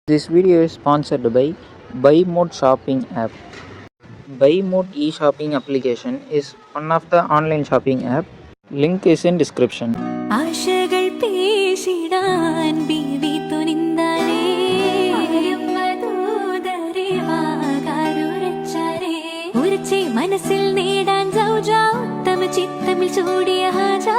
This video is sponsored by BuyMode shopping app. BuyMode e-shopping application is one of the online shopping app. Link is in description. ആശകൾ പേശിടാൻ ബീവി തുനിന്താനേ ഉറച്ചെ മനസ്സിൽ നേടാൻ സൗജാത്തമ ചിത്തമിൽ ചൂടിയ ഹാജാ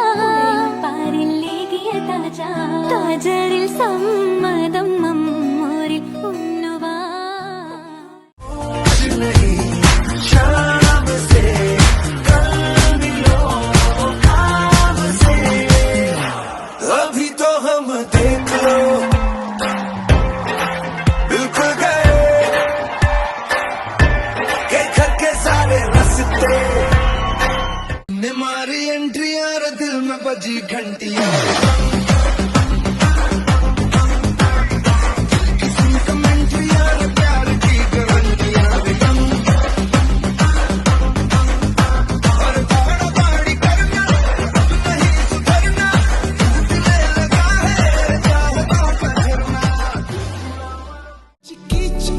പാരില്ലേകിയ താജാ താജറിൽ സമ്മതം നമ്മോരിൽ ഉന്നുവാ अभी तो हम देख लो बिल्कुल गए के घर के सारे रस्ते ने मारी एंट्रियां दिल में बजी घंटियां किसी कमेंट्रियां प्यार की गारंटियां और बाड़ा बाड़ी करना नहीं सुधरना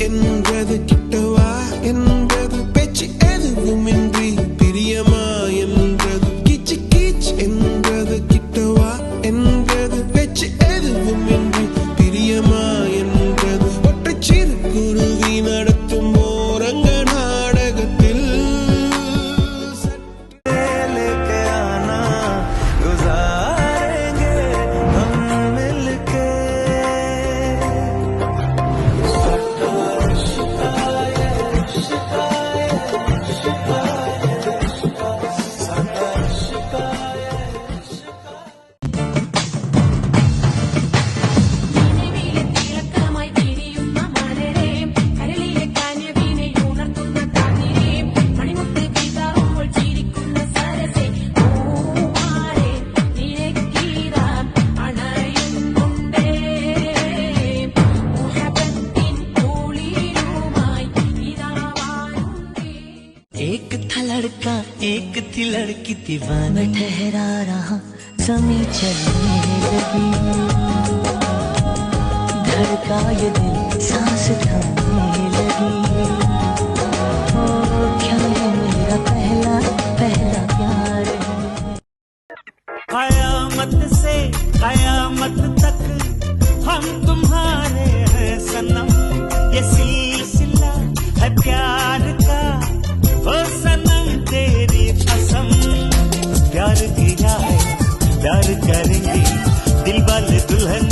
என்பது கிட்டவா என்பது பேச்சு எதுவுமின்றி பிரியமா என்றது கீச்சு கீச் என்றது கிட்டவா என்பது பேச்சு எதுவுமின்றி பிரியமா என்றது ஒற்றை சிறு குருவி நடத்தும் ஓரங்க நாடகத்தில் लेके आना गुजारेंगे हम मिलके एक था लड़का एक थी लड़की दीवाना ठहरा रहा जमी चलने लगी धड़का ये दिल सांस थमने लगी ओ क्या है मेरा पहला पहला प्यार कयामत से कयामत तक हम तुम्हारे हैं सनम ये सिलसिला है प्यार का ओ सनम तेरी कसम प्यार किया है प्यार करेंगे दिल वाले दुल्हन